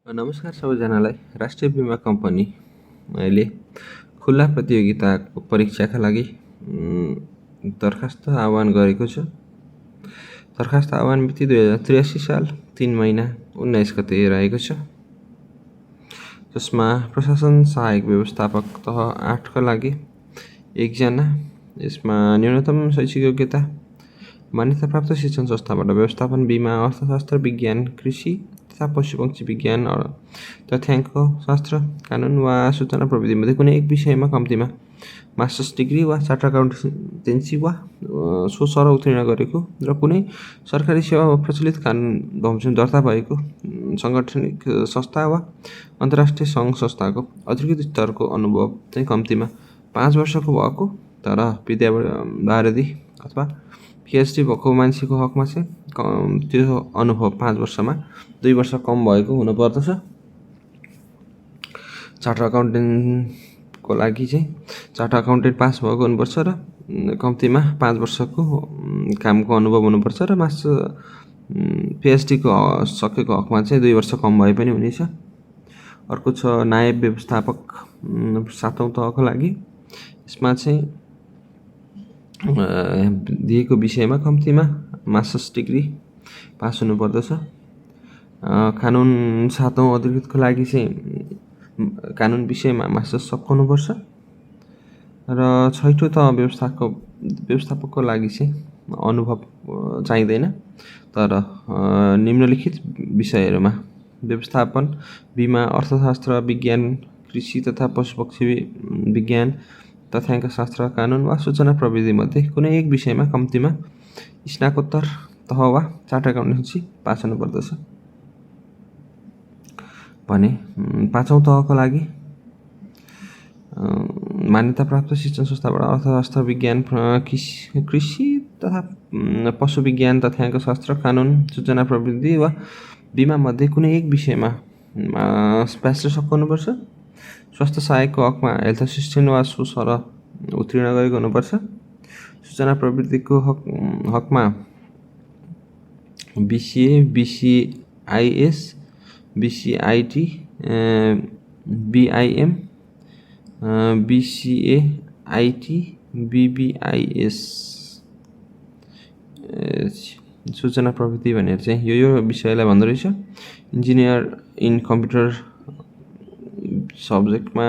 नमस्कार सबैजनालाई। राष्ट्रिय बीमा कम्पनी अहिले खुल्ला प्रतियोगिताको परीक्षाका लागि दरखास्त आह्वान गरेको छ। दरखास्त आह्वान मिति 2083 साल 3 महिना 19 गते रहेको छ, जसमा प्रशासन सहायक व्यवस्थापक तह 8 का लागि 1 जना, यसमा न्यूनतम शैक्षिक योग्यता, मान्यताप्राप्त शिक्षण संस्थाबाट व्यवस्थापन, बीमा, अर्थशास्त्र, विज्ञान, कृषि तथा पशुपक्षी विज्ञान, तथ्याङ्क शास्त्र, कानुन वा सूचना प्रविधिमध्ये कुनै एक विषयमा कम्तीमा मास्टर्स डिग्री वा चार्टर्ड अकाउन्टेन्सी वा सो सर उत्तीर्ण गरेको र कुनै सरकारी सेवा वा प्रचलित कानुन बमोजिम दर्ता भएको साङ्गठनिक संस्था वा अन्तर्राष्ट्रिय सङ्घ संस्थाको अधिकृत स्तरको अनुभव चाहिँ कम्तीमा 5 वर्षको भएको, तर विद्यावारिधि अथवा पिएचडी भएको मान्छेको हकमा चाहिँ त्यो अनुभव 5 वर्षमा 2 वर्ष कम भएको हुनुपर्दछ। चार्टर्ड अकाउन्टेन्टको लागि चाहिँ चार्टर्ड अकाउन्टेन्ट पास भएको हुनुपर्छ र कम्तीमा 5 वर्षको कामको अनुभव हुनुपर्छ र मास्टर पिएचडीको सकेको हकमा चाहिँ 2 वर्ष कम भए पनि हुनेछ। अर्को छ नायब व्यवस्थापक 7औं तहको लागि। यसमा चाहिँ दिएको विषयमा कम्तीमा मास्टर्स डिग्री पास हुनुपर्दछ। कानुन 7औं अधिकृतको लागि चाहिँ कानुन विषयमा मास्टर्स सक्नुपर्छ र 6ठो तह व्यवस्थापकको लागि चाहिँ अनुभव चाहिँदैन, तर निम्नलिखित विषयहरूमा व्यवस्थापन, बीमा, अर्थशास्त्र, विज्ञान, कृषि तथा पशुपक्षी विज्ञान, तथ्याङ्क शास्त्र, कानुन वा सूचना प्रविधिमध्ये कुनै एक विषयमा कम्तीमा स्नातकोत्तर तह वा चार्टर्ड अकाउन्टेन्सी पास हुनुपर्दछ भने 5औं तहको लागि मान्यताप्राप्त शिक्षण संस्थाबाट अर्थशास्त्र, विज्ञान, कृषि तथा पशु विज्ञान, तथ्याङ्क शास्त्र, कानुन, सूचना प्रविधि वा बीमा मध्ये कुनै एक विषयमा ब्याचलर सक्नुपर्छ। स्वास्थ्य सहायकको हकमा हेल्थ असिस्टेन्ट वा सो सर उत्तीर्ण गरेको हुनुपर्छ। सूचना प्रविधिको हकमा बीसीए, बीसीआईएस, बीसीआईटी, बीआईएम, बीसीए, आईटी, बीबीआईएस सूचना प्रविधि भनेर चाहिँ यो विषयलाई भन्दो रहेछ। इन्जिनियर इन कम्प्युटर सब्जेक्टमा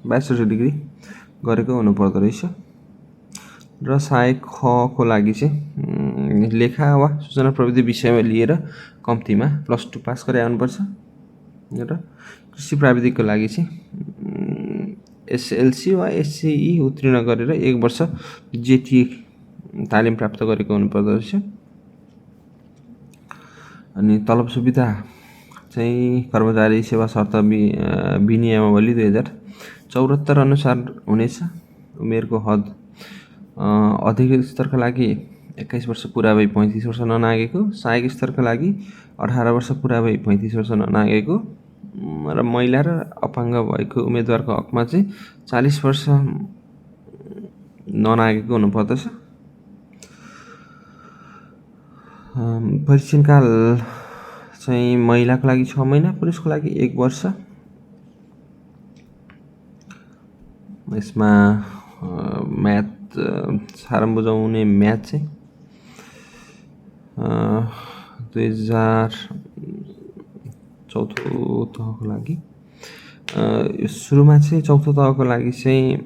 ब्याचलर डिग्री गरेको हुनुपर्दो रहेछ र सहायक खको लागि चाहिँ लेखा वा सूचना प्रविधि विषयमा लिएर कम्तीमा +2 पास गरे आउनुपर्छ र कृषि प्राविधिकको लागि चाहिँ एसएलसी वा एससीई उत्तीर्ण गरेर 1 वर्ष जेटी तालिम प्राप्त गरेको हुनुपर्दो रहेछ। अनि तलब सुविधा चाहिँ कर्मचारी सेवा शर्त विनियमावली 2074 अनुसार हुनेछ। उमेरको हद अधिकृत स्तरका लागि 21 वर्ष पुरा भई 35 वर्ष ननागेको, सहायक स्तरका लागि 18 वर्ष पुरा भई 35 वर्ष ननागेको र महिला र अपाङ्ग भएको उम्मेदवारको हकमा चाहिँ 40 वर्ष ननागेको हुनुपर्दछ। परीक्षणकाल चाहिँ महिलाको लागि 6 महिना, पुरुषको लागि 1 वर्ष। यसमा म्याथ साह्रो बुझाउने म्याथ चाहिँ 2004 तहको लागि सुरुमा चाहिँ 4थो तहको लागि चाहिँ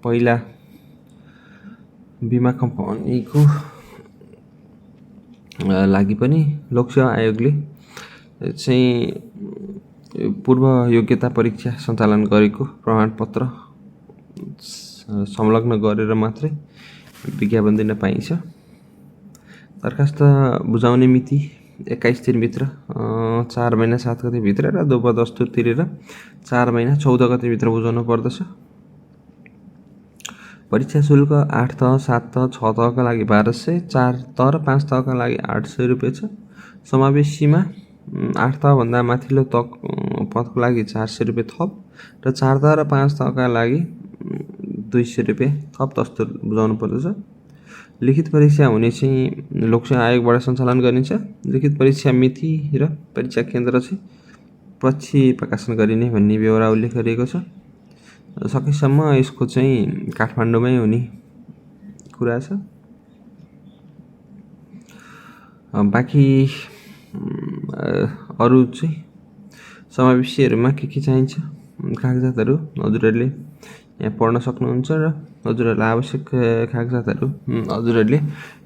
पहिला बीमा कम्पनीको लागि पनि लोकसेवा आयोगले चाहिँ पूर्व योग्यता परीक्षा सञ्चालन गरेको प्रमाणपत्र संलग्न गरेर मात्रै विज्ञापन दिन पाइन्छ। दरखास्त बुझाउने मिति 21 दिनभित्र 4 महिना 7 गतेभित्र र दोब्बर-दस्तुर तिरेर 4 महिना 14 गतेभित्र बुझाउनु पर्दछ। परीक्षा शुल्क 8 तह, 7 तह, 6 तहका लागि 1200, 4 तह र 5 तहका लागि 800 रुपियाँ छ। समावेश सीमा 8 तहभन्दा माथिल्लो पदको लागि 400 रुपियाँ थप र 4 तह र 5 तहका लागि 200 रुपियाँ थप दस्तुर बुझाउनु पर्दछ। लिखित परीक्षा हुने चाहिँ लोकसेवा आयोगबाट सञ्चालन गरिन्छ। लिखित परीक्षा मिति र परीक्षा केन्द्र चाहिँ पछि प्रकाशन गरिने भन्ने बेहोरा उल्लेख गरिएको छ। सकेसम्म यसको चाहिँ काठमाडौँमै हुने कुरा छ। बाँकी अरू चाहिँ समावेशीहरूमा के चाहिन्छ कागजातहरू हजुरहरूले यहाँ पढ्न सक्नुहुन्छ र हजुरहरूलाई आवश्यक कागजातहरू हजुरहरूले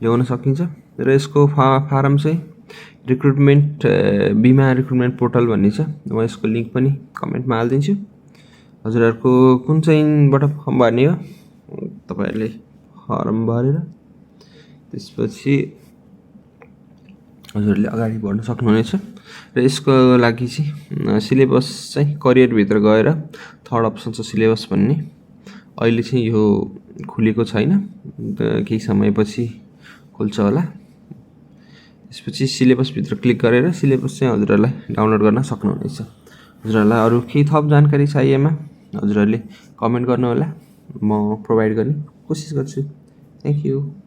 ल्याउन सकिन्छ। र यसको फारम चाहिँ रिक्रुटमेन्ट बिमा रिक्रुटमेन्ट पोर्टल भन्ने छ, म यसको लिङ्क पनि कमेन्टमा हालिदिन्छु। हजुरहरूको कुन चाहिँबाट फर्म भर्ने हो तपाईँहरूले फर्म भरेर त्यसपछि हजुरहरूले अगाडि बढ्न सक्नुहुनेछ। र यसको लागि चाहिँ सिलेबस चाहिँ करियरभित्र गएर थर्ड अप्सन छ सिलेबस भन्ने, अहिले चाहिँ यो खुलेको छैन, केही समयपछि खुल्छ होला। त्यसपछि सिलेबसभित्र क्लिक गरेर सिलेबस चाहिँ हजुरहरूलाई डाउनलोड गर्न सक्नुहुनेछ। हजुरहरूलाई अरू केही थप जानकारी चाहिएमा हजुरहरूले कमेन्ट गर्नुहोला, म प्रोभाइड गर्ने कोसिस गर्छु। Thank you.